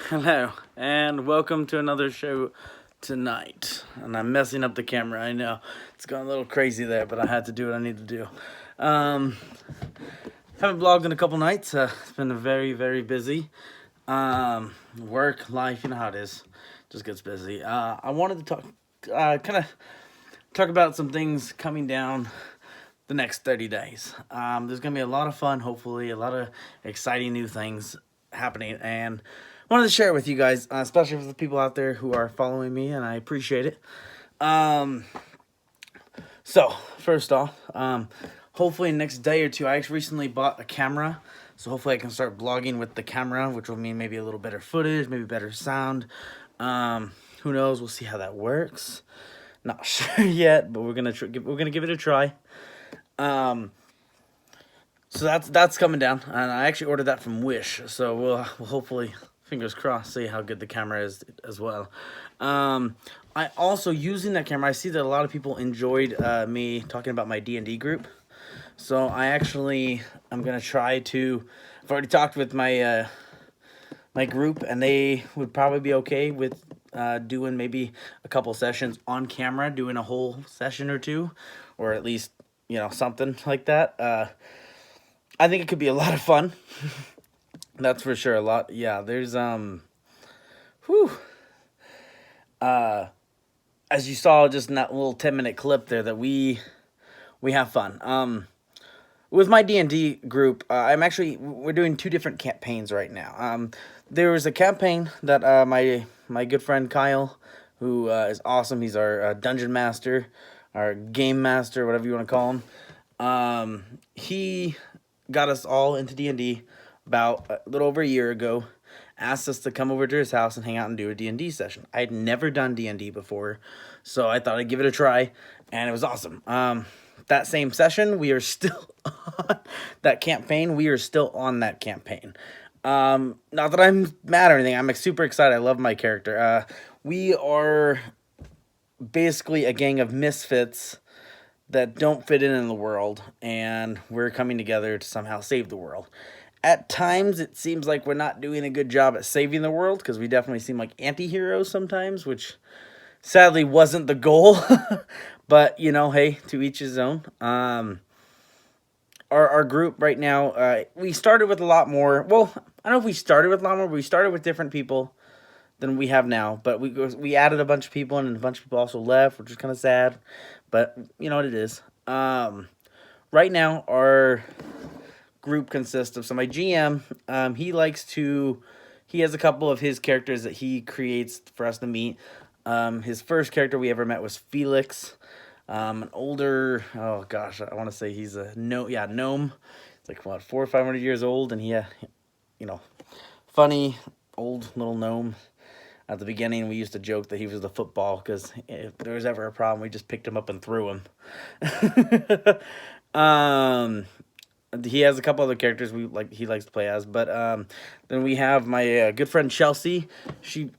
Hello, and welcome to another show tonight. And I'm messing up the camera, I know. It's going a little crazy there, but I had to do what I need to do. Haven't vlogged in a couple nights. It's been very, very busy. Work, life, you know how it is. Just gets busy. I wanted to talk, talk about some things coming down the next 30 days. There's going to be a lot of fun, hopefully, a lot of exciting new things happening, and I wanted to share it with you guys, especially for the people out there who are following me, and I appreciate it. So, first off, hopefully next day or two, I actually recently bought a camera, so hopefully I can start vlogging with the camera, which will mean maybe a little better footage, maybe better sound. Who knows? We'll see how that works. Not sure yet, but we're gonna give it a try. So that's coming down, and I actually ordered that from Wish. So we'll hopefully, fingers crossed, see how good the camera is as well. I also, using that camera, I see that a lot of people enjoyed me talking about my D&D group. So I'm gonna try to. I've already talked with my my group, and they would probably be okay with doing maybe a couple sessions on camera, doing a whole session or two, or at least something like that. I think it could be a lot of fun. That's for sure. A lot. Yeah, there's whew. As you saw just in that little 10-minute clip there, that we have fun. With my D&D group, we're doing two different campaigns right now. There was a campaign that my good friend Kyle, who is awesome. He's our dungeon master, our game master, whatever you want to call him. He got us all into D&D about a little over a year ago. Asked us to come over to his house and hang out and do a D&D session. I had never done D&D before, so I thought I'd give it a try, and it was awesome. That same session, we are still on that campaign. We are still on that campaign. Not that I'm mad or anything. I'm super excited. I love my character. We are basically a gang of misfits that don't fit in the world, and we're coming together to somehow save the world. At times, it seems like we're not doing a good job at saving the world, because we definitely seem like anti-heroes sometimes, which sadly wasn't the goal. But, hey, to each his own. Our group right now, we started with a lot more. Well, I don't know if we started with a lot more, but we started with different people than we have now. But we added a bunch of people, and a bunch of people also left, which is kind of sad. But you know what it is. Right now, our group consists of, so my GM, he has a couple of his characters that he creates for us to meet. His first character we ever met was Felix, an older, oh gosh, I want to say he's a gnome. It's like what, 400 or 500 years old, and funny old little gnome. At the beginning, we used to joke that he was the football, because if there was ever a problem, we just picked him up and threw him. He has a couple other characters he likes to play as, but then we have my good friend Chelsea.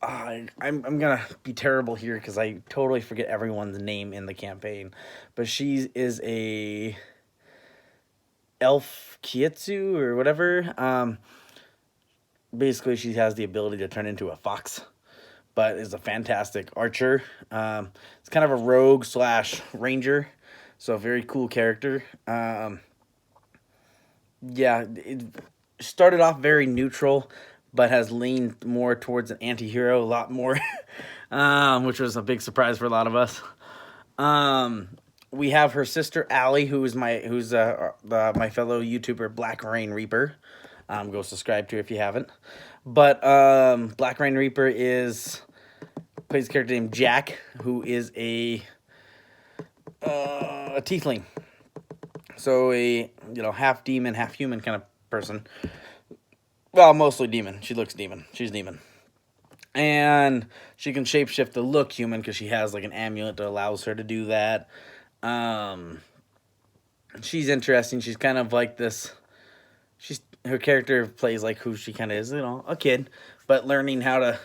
I'm gonna be terrible here because I totally forget everyone's name in the campaign, but she is a elf Kietsu or whatever. Basically, she has the ability to turn into a fox, but is a fantastic archer. It's kind of a rogue / ranger, so a very cool character. Yeah, it started off very neutral, but has leaned more towards an anti-hero a lot more, which was a big surprise for a lot of us. We have her sister Allie, who's my fellow YouTuber Black Rain Reaper. Go subscribe to her if you haven't. But Black Rain Reaper plays a character named Jack, who is a tiefling. So a half demon, half human kind of person. Well, mostly demon. She looks demon. She's demon. And she can shapeshift to look human because she has like an amulet that allows her to do that. She's interesting. She's kind of like this. Her character plays like who she kind of is, a kid, but learning how to,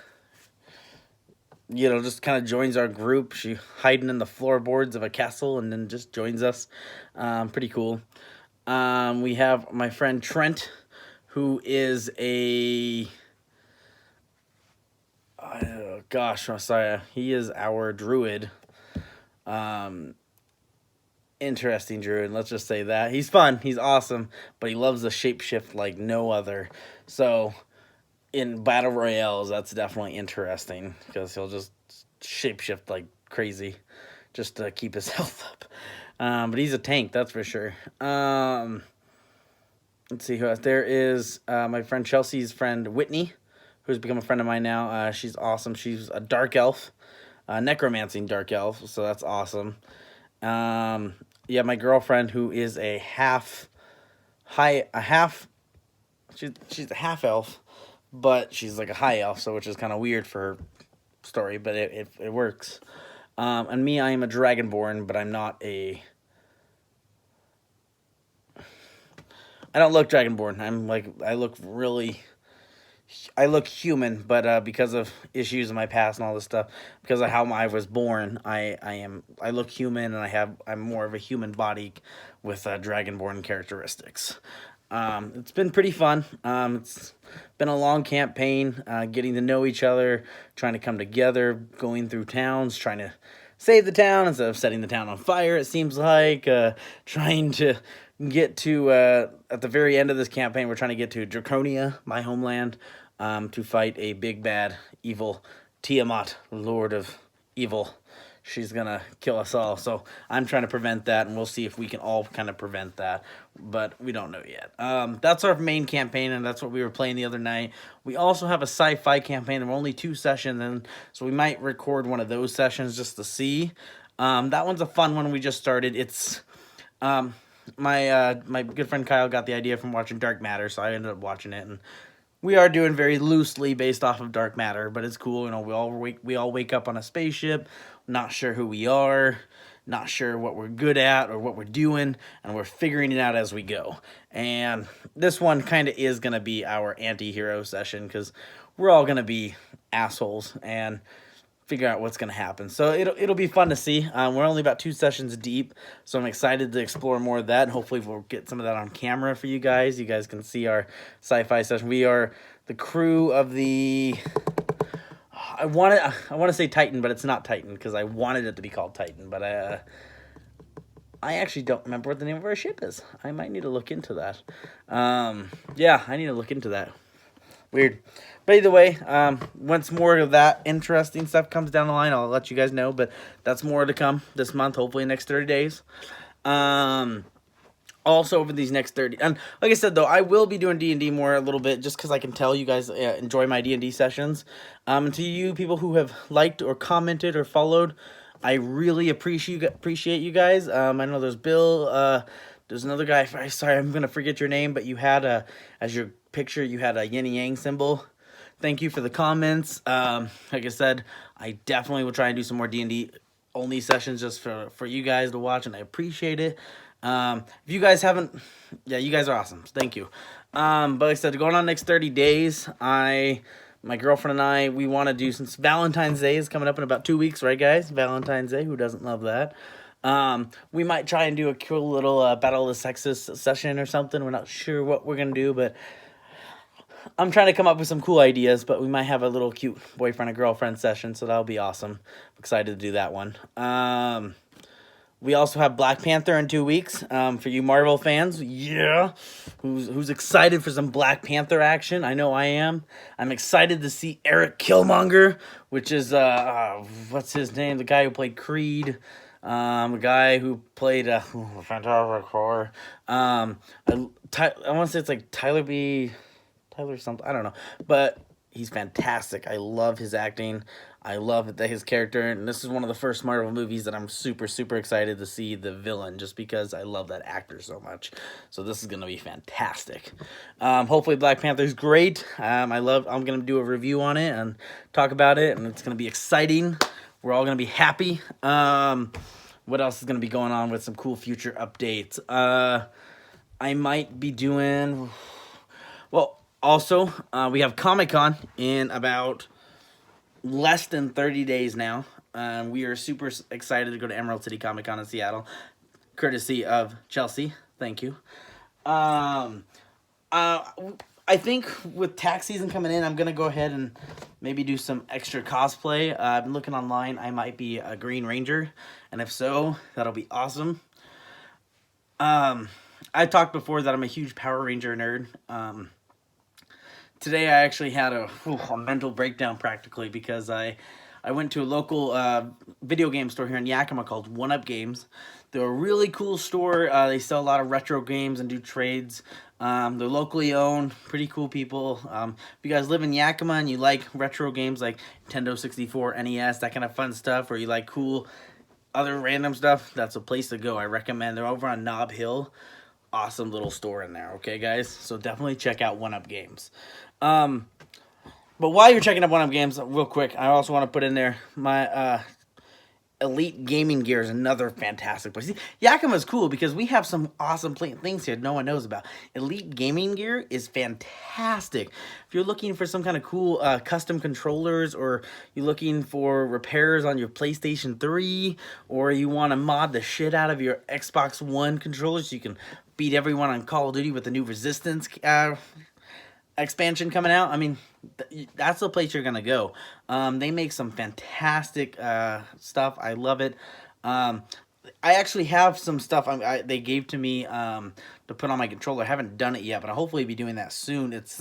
just kind of joins our group. She hiding in the floorboards of a castle and then just joins us. Pretty cool. We have my friend Trent, who is a gosh, Messiah. He is our druid. Um, Interesting druid. Let's just say that he's fun. He's awesome, but he loves the shapeshift like no other. So in battle royales, that's definitely interesting because he'll just shapeshift like crazy, just to keep his health up. But he's a tank, that's for sure. Let's see who else. There is my friend Chelsea's friend Whitney, who's become a friend of mine now. She's awesome. She's a dark elf, necromancing dark elf, so that's awesome. Yeah, my girlfriend who is a half, she's a half elf, but she's like a high elf, so which is kind of weird for her story, but it works. And me, I am a dragonborn, but I'm not a. I don't look dragonborn. I look human, but because of issues in my past and all this stuff, because of how I was born, I look human, and I'm more of a human body with dragonborn characteristics. It's been pretty fun. It's been a long campaign, getting to know each other, trying to come together, going through towns, trying to save the town instead of setting the town on fire, it seems like. Trying to get to, at the very end of this campaign, we're trying to get to Draconia, my homeland, to fight a big bad evil Tiamat, Lord of Evil. She's gonna kill us all, so I'm trying to prevent that, and we'll see if we can all kind of prevent that, but we don't know yet. That's our main campaign, and that's what we were playing the other night. We also have a sci-fi campaign. There were only 2 sessions, and so we might record one of those sessions just to see. That one's a fun one. We just started. It's my good friend Kyle got the idea from watching Dark Matter, so I ended up watching it, and we are doing very loosely based off of Dark Matter, but it's cool. You know, we all wake up on a spaceship, not sure who we are, not sure what we're good at or what we're doing, and we're figuring it out as we go. And this one kind of is going to be our anti-hero session because we're all going to be assholes and figure out what's going to happen. So it'll be fun to see. We're only about 2 sessions deep, so I'm excited to explore more of that, and hopefully we'll get some of that on camera for you guys. You guys can see our sci-fi session. We are the crew of the... I want to say Titan, but it's not Titan because I wanted it to be called Titan, but I actually don't remember what the name of our ship is. I might need to look into that. Yeah, I need to look into that. Weird. But either way, once more of that interesting stuff comes down the line, I'll let you guys know. But that's more to come this month, hopefully next 30 days. Also over these next 30, and like I said though, I will be doing D&D more a little bit just because I can tell you guys enjoy my D&D sessions. To you people who have liked or commented or followed, I really appreciate you guys. I know there's Bill, there's another guy, sorry I'm gonna forget your name, but you had as your picture you had a yin and yang symbol. Thank you for the comments. Like I said, I definitely will try and do some more D&D only sessions just for you guys to watch, and I appreciate it. If you guys haven't, yeah, you guys are awesome. Thank you. But like I said, going on next 30 days, my girlfriend and I, we want to do, since Valentine's Day is coming up in about 2 weeks, right guys? Valentine's Day, who doesn't love that? We might try and do a cool little Battle of the Sexes session or something. We're not sure what we're going to do, but I'm trying to come up with some cool ideas, but we might have a little cute boyfriend and girlfriend session, so that'll be awesome. I'm excited to do that one. We also have Black Panther in 2 weeks. For you Marvel fans, yeah, who's excited for some Black Panther action? I know I am. I'm excited to see Eric Killmonger, which is what's his name? The guy who played Creed. A guy who played Fantastic Four. I want to say it's like Tyler something. I don't know, but he's fantastic. I love his acting. I love his character, and this is one of the first Marvel movies that I'm super, super excited to see the villain, just because I love that actor so much. So this is going to be fantastic. Hopefully Black Panther's great. I'm going to do a review on it and talk about it, and it's going to be exciting. We're all going to be happy. What else is going to be going on with some cool future updates? I might be doing... Well, also, we have Comic-Con in about less than 30 days now. We are super excited to go to Emerald City Comic Con in Seattle, courtesy of Chelsea. Thank you. I think with tax season coming in, I'm gonna go ahead and maybe do some extra cosplay. I've been looking online. I might be a Green Ranger, and if so, that'll be awesome. I talked before that I'm a huge Power Ranger nerd. Today I actually had a mental breakdown practically because I went to a local video game store here in Yakima called One Up Games. They're a really cool store. They sell a lot of retro games and do trades. They're locally owned, pretty cool people. If you guys live in Yakima and you like retro games like Nintendo 64, NES, that kind of fun stuff, or you like cool other random stuff, that's a place to go. I recommend. They're over on Nob Hill. Awesome little store in there, okay, guys? So definitely check out One Up Games. But while you're checking out One Up Games, real quick, I also want to put in there my Elite Gaming Gear is another fantastic place. See, Yakima is cool because we have some awesome things here no one knows about. Elite Gaming Gear is fantastic. If you're looking for some kind of cool custom controllers, or you're looking for repairs on your PlayStation 3, or you want to mod the shit out of your Xbox One controllers so you can beat everyone on Call of Duty with the new Resistance expansion coming out, I mean, that's the place you're gonna go. They make some fantastic stuff. I love it. I actually have some stuff they gave to me to put on my controller. I haven't done it yet, but I'll hopefully be doing that soon. It's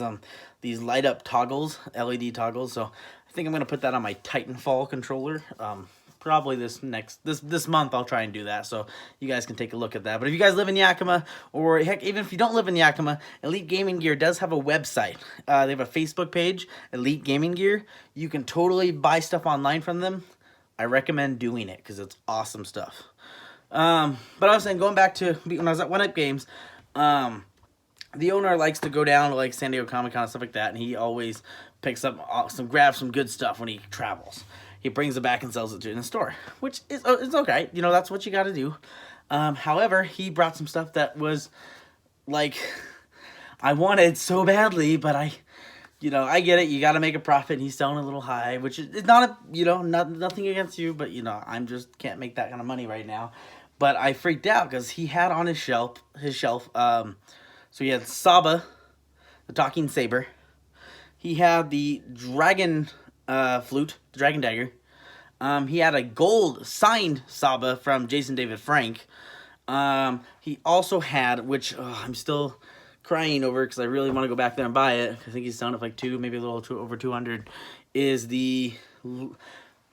these light up toggles, LED toggles. So I think I'm gonna put that on my Titanfall controller. Probably this month I'll try and do that, so you guys can take a look at that. But if you guys live in Yakima, or heck, even if you don't live in Yakima, Elite Gaming Gear does have a website. They have a Facebook page, Elite Gaming Gear. You can totally buy stuff online from them. I recommend doing it because it's awesome stuff. But I was saying, going back to when I was at One Up Games, the owner likes to go down to like San Diego Comic-Con and stuff like that, and he always picks up grabs some good stuff when he travels. He brings it back and sells it to in the store, which is it's okay. You know, that's what you got to do. However, he brought some stuff that was like I wanted so badly, but I get it. You got to make a profit. And he's selling a little high, which is not nothing against you, but I'm just can't make that kind of money right now. But I freaked out because he had on his shelf. So he had Saba, the talking saber. He had the dragon flute, the dragon dagger. He had a gold signed Saba from Jason David Frank. He also had, which I'm still crying over because I really want to go back there and buy it. I think he's selling it for like maybe a little over 200. Is the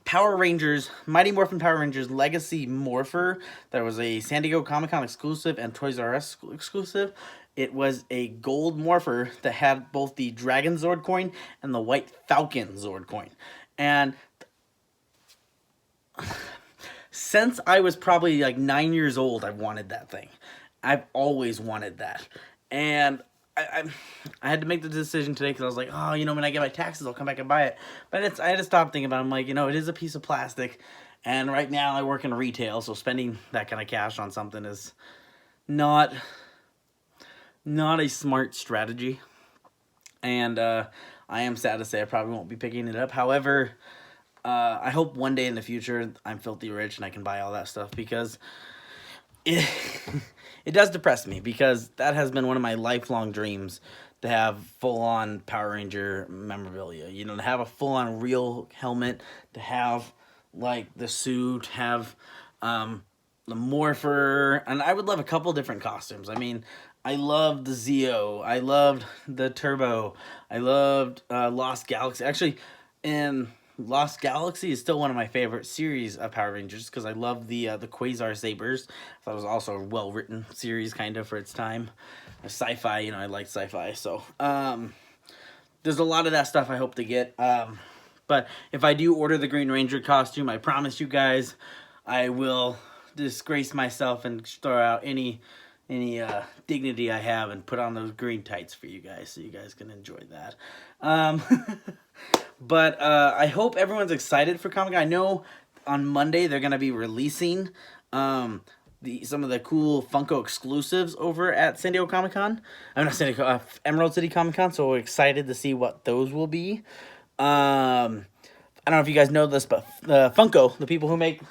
Power Rangers, Mighty Morphin Power Rangers Legacy Morpher. That was a San Diego Comic-Con exclusive and Toys R Us exclusive. It was a gold morpher that had both the Dragon Zord coin and the White Falcon Zord coin. And since I was probably like 9 years old, I've wanted that thing. I've always wanted that. And I had to make the decision today because I was like, when I get my taxes, I'll come back and buy it. But I had to stop thinking about it. I'm like, it is a piece of plastic. And right now I work in retail, so spending that kind of cash on something is not a smart strategy. And I am sad to say I probably won't be picking it up. However, I hope one day in the future I'm filthy rich and I can buy all that stuff, because it does depress me, because that has been one of my lifelong dreams, to have full-on Power Ranger memorabilia. To have a full-on real helmet, to have like the suit, have the morpher, and I would love a couple different costumes. I mean, I loved the Zeo, I loved the Turbo, I loved Lost Galaxy. Actually, Lost Galaxy is still one of my favorite series of Power Rangers, because I love the Quasar Sabers. That was also a well-written series, kind of, for its time. Sci-fi, I like sci-fi, so there's a lot of that stuff I hope to get. But if I do order the Green Ranger costume, I promise you guys, I will disgrace myself and throw out any dignity I have and put on those green tights for you guys, so you guys can enjoy that. But I hope everyone's excited for Comic-Con. I know on Monday they're going to be releasing some of the cool Funko exclusives over at San Diego Comic-Con. I'm not San Diego, Emerald City Comic-Con, so we're excited to see what those will be. I don't know if you guys know this, but the Funko, the people who make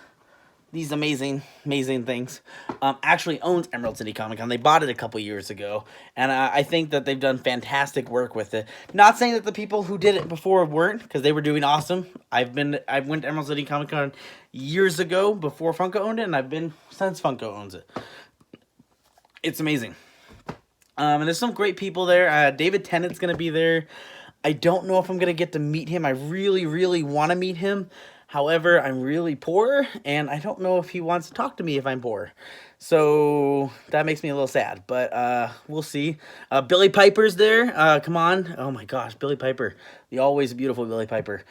these amazing, amazing things, actually owns Emerald City Comic Con. They bought it a couple years ago, and I think that they've done fantastic work with it. Not saying that the people who did it before weren't, because they were doing awesome. I went to Emerald City Comic Con years ago before Funko owned it, and I've been since Funko owns it. It's amazing. And there's some great people there. David Tennant's gonna be there. I don't know if I'm gonna get to meet him. I really, really want to meet him. However, I'm really poor, and I don't know if he wants to talk to me if I'm poor. So that makes me a little sad, but we'll see. Billie Piper's there. Come on. Oh my gosh, Billie Piper. The always beautiful Billie Piper.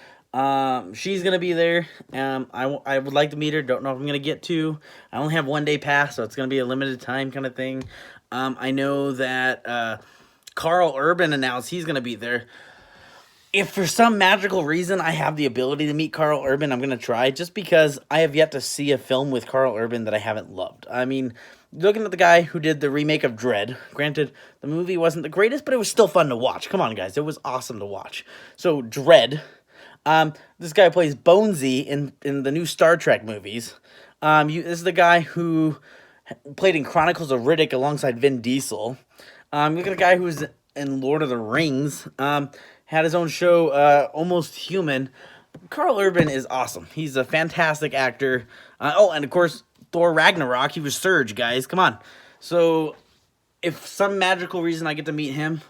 She's going to be there. I would like to meet her. Don't know if I'm going to get to. I only have 1 day pass, so it's going to be a limited time kind of thing. I know that Carl Urban announced he's going to be there. If for some magical reason I have the ability to meet Carl Urban, I'm going to try, just because I have yet to see a film with Carl Urban that I haven't loved. I mean, looking at the guy who did the remake of Dredd, granted, the movie wasn't the greatest, but it was still fun to watch. Come on, guys. It was awesome to watch. So, Dredd. This guy plays Bonesy in the new Star Trek movies. This is the guy who played in Chronicles of Riddick alongside Vin Diesel. Look at the guy who was in Lord of the Rings. Had his own show, Almost Human. Carl Urban is awesome. He's a fantastic actor. And of course, Thor Ragnarok. He was Surge, guys. Come on. So, if some magical reason I get to meet him,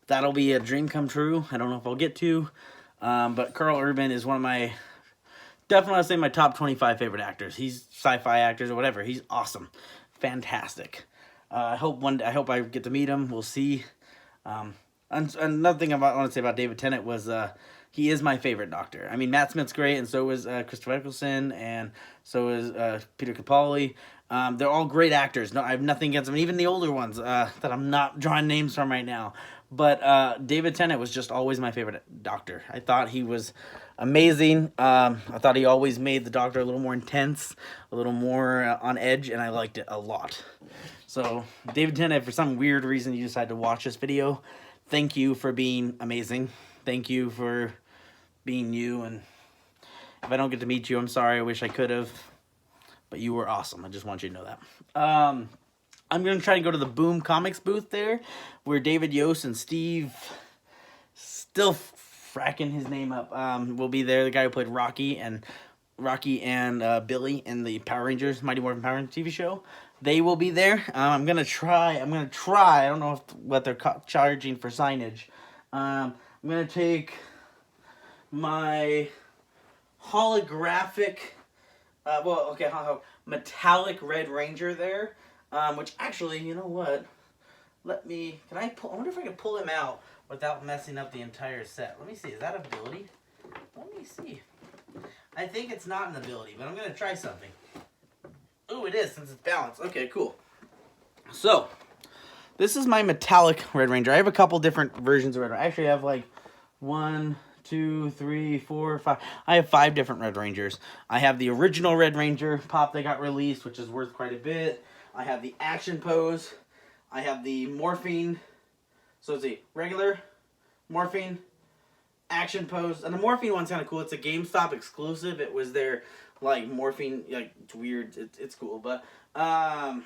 that'll be a dream come true. I don't know if I'll get to. But Carl Urban is one of my, definitely I'd say my top 25 favorite actors. He's sci-fi actors or whatever. He's awesome. Fantastic. I hope I get to meet him. We'll see. Another thing I want to say about David Tennant was he is my favorite Doctor. I mean, Matt Smith's great, and so is Christopher Eccleston, and so is Peter Capaldi. They're all great actors. No, I have nothing against them. Even the older ones that I'm not drawing names from right now. But David Tennant was just always my favorite Doctor. I thought he was amazing. I thought he always made the Doctor a little more intense, a little more on edge, and I liked it a lot. So, David Tennant, for some weird reason you decided to watch this video, thank you for being amazing. Thank you for being you, and if I don't get to meet you, I'm sorry. I wish I could have, but you were awesome. I just want you to know that. I'm going to try to go to the Boom Comics booth there, where David Yost and Steve, still fracking his name up, will be there. The guy who played Rocky and Billy in the Power Rangers, Mighty Morphin Power Rangers TV show. They will be there. I'm going to try. I don't know what they're charging for signage. I'm going to take my holographic, metallic Red Ranger there. Which actually, you know what? I wonder if I can pull him out without messing up the entire set. Let me see. Is that ability? Let me see. I think it's not an ability, but I'm going to try something. Ooh, it is, since it's balanced. Okay, cool. So, this is my metallic Red Ranger. I have a couple different versions of Red Ranger. I actually have like 1, 2, 3, 4, 5. I have 5 different Red Rangers. I have the original Red Ranger pop that got released, which is worth quite a bit. I have the action pose. I have the morphine. So it's a regular morphine, action pose, and the morphine one's kind of cool. It's a GameStop exclusive. It was their morphine. It's weird. It's cool, but I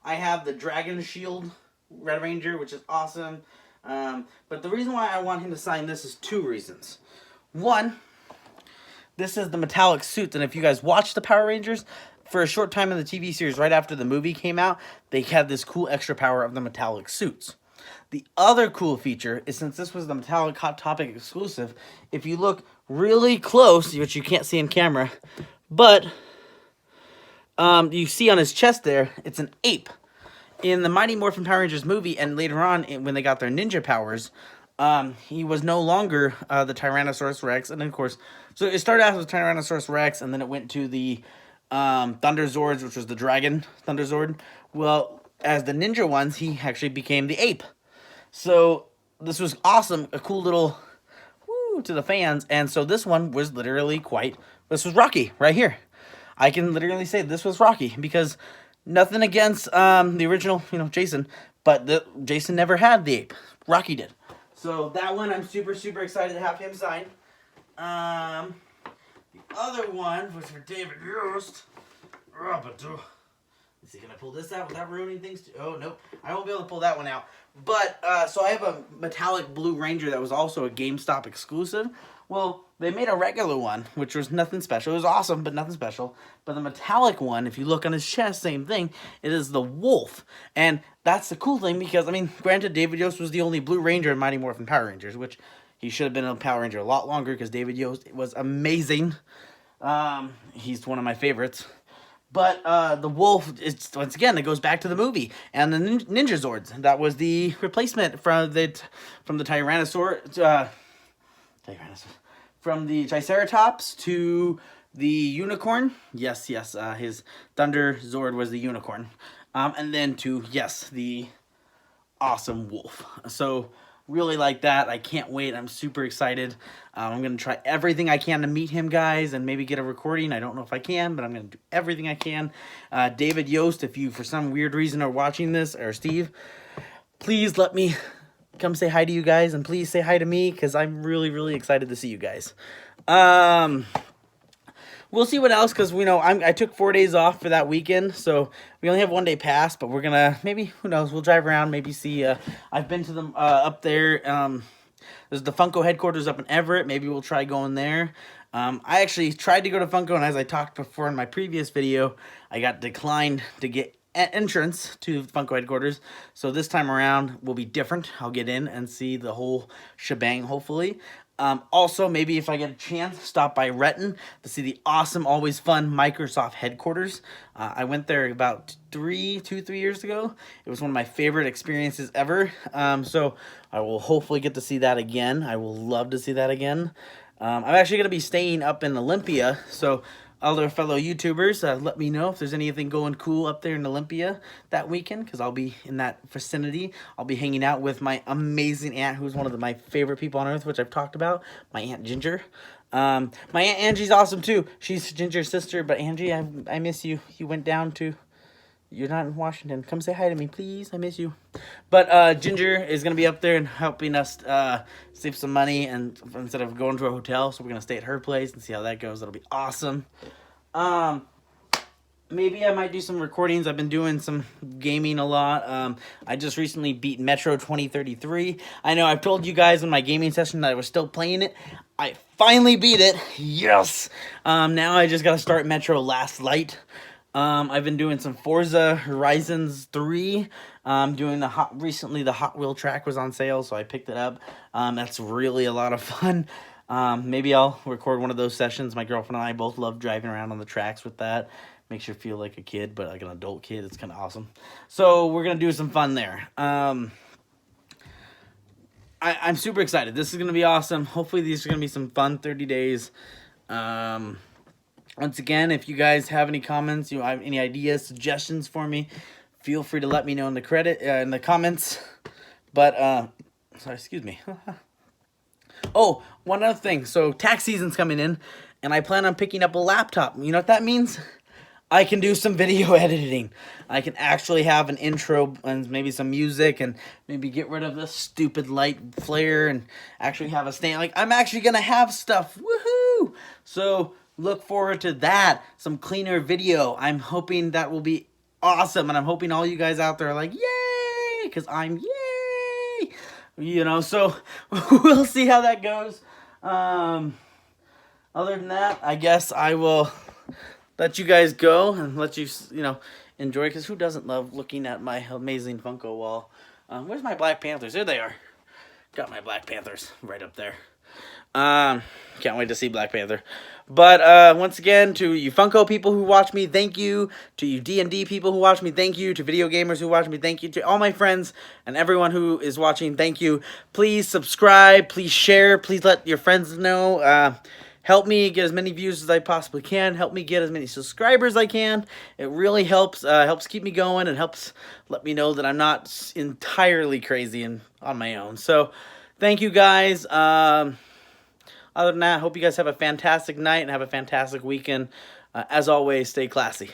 have the Dragon Shield Red Ranger, which is awesome. But the reason why I want him to sign this is 2 reasons. One, this is the metallic suits, and if you guys watch the Power Rangers, for a short time in the TV series, right after the movie came out, they had this cool extra power of the metallic suits. The other cool feature is, since this was the Metallic Hot Topic exclusive, if you look really close, which you can't see in camera, but you see on his chest there, it's an ape. In the Mighty Morphin Power Rangers movie, and later on, when they got their ninja powers, he was no longer the Tyrannosaurus Rex, and then, of course, so it started out with Tyrannosaurus Rex, and then it went to the Thunder Zords, which was the Dragon Thunder Zord. Well, as the ninja ones, he actually became the ape. So this was awesome, a cool little woo to the fans. And so this one was literally this was Rocky right here. I can literally say this was Rocky, because nothing against the original, Jason, but Jason never had the ape. Rocky did. So that one, I'm super, super excited to have him sign. The other one was for David Yost. Let's see, can I pull this out without ruining things? Oh, nope. I won't be able to pull that one out. But, so I have a metallic blue Ranger that was also a GameStop exclusive. Well, they made a regular one, which was nothing special. It was awesome, but nothing special. But the metallic one, if you look on his chest, same thing. It is the Wolf. And that's the cool thing because, I mean, granted, David Yost was the only Blue Ranger in Mighty Morphin Power Rangers, which he should have been a Power Ranger a lot longer because David Yost was amazing. He's one of my favorites. But the Wolf, it's, once again, it goes back to the movie and the Ninja Zords. That was the replacement from the Tyrannosaurus, from the Triceratops to the Unicorn. Yes, his Thunder Zord was the Unicorn. And then to, yes, the awesome Wolf. So really like that. I can't wait. I'm super excited. I'm going to try everything I can to meet him, guys, and maybe get a recording. I don't know if I can, but I'm going to do everything I can. David Yost, if you, for some weird reason, are watching this, or Steve, please let me come say hi to you guys, and please say hi to me, because I'm really, really excited to see you guys. We'll see what else, because we know I took 4 days off for that weekend, so we only have 1 day pass, but we're going to, maybe, who knows, we'll drive around, maybe see, I've been to them up there, there's the Funko headquarters up in Everett, maybe we'll try going there. I actually tried to go to Funko, and as I talked before in my previous video, I got declined to get entrance to Funko headquarters, so this time around will be different. I'll get in and see the whole shebang, hopefully. Also, maybe if I get a chance, stop by Renton to see the awesome, always fun Microsoft headquarters. I went there about 3 years ago. It was one of my favorite experiences ever. So I will hopefully get to see that again. I will love to see that again. I'm actually going to be staying up in Olympia, so other fellow YouTubers, let me know if there's anything going cool up there in Olympia that weekend, because I'll be in that vicinity. I'll be hanging out with my amazing aunt, who's one of my favorite people on earth, which I've talked about, my Aunt Ginger. My Aunt Angie's awesome too. She's Ginger's sister, but Angie, I miss you. You went down to... You're not in Washington. Come say hi to me, please. I miss you. But Ginger is going to be up there and helping us save some money, and instead of going to a hotel, so we're going to stay at her place and see how that goes. That'll be awesome. Maybe I might do some recordings. I've been doing some gaming a lot. I just recently beat Metro 2033. I know I've told you guys in my gaming session that I was still playing it. I finally beat it. Yes! Now I just got to start Metro Last Light. I've been doing some Forza Horizons 3. Doing recently the Hot Wheel track was on sale, so I picked it up. That's really a lot of fun. Maybe I'll record one of those sessions. My girlfriend and I both love driving around on the tracks with that. Makes you feel like a kid, but like an adult kid. It's kind of awesome. So we're going to do some fun there. I'm super excited. This is going to be awesome. Hopefully these are going to be some fun 30 days. Once again, if you guys have any comments, you have any ideas, suggestions for me, feel free to let me know in the comments. But sorry, excuse me. Oh, one other thing. So tax season's coming in, and I plan on picking up a laptop. You know what that means? I can do some video editing. I can actually have an intro and maybe some music, and maybe get rid of this stupid light flare and actually have a stand. Like, I'm actually gonna have stuff. Woohoo! So look forward to that. Some cleaner video. I'm hoping that will be awesome, and I'm hoping all you guys out there are like, yay! Because I'm yay! You know, so we'll see how that goes. Other than that, I guess I will let you guys go and let you, enjoy, because who doesn't love looking at my amazing Funko wall? Where's my Black Panthers? There they are. Got my Black Panthers right up there. Can't wait to see Black Panther. But once again, to you Funko people who watch me, thank you. To you D&D people who watch me, thank you. To video gamers who watch me, thank you. To all my friends and everyone who is watching, thank you. Please subscribe. Please share. Please let your friends know. Help me get as many views as I possibly can. Help me get as many subscribers as I can. It really helps. Helps keep me going, and helps let me know that I'm not entirely crazy and on my own. So, thank you guys. Other than that, I hope you guys have a fantastic night and have a fantastic weekend. As always, stay classy.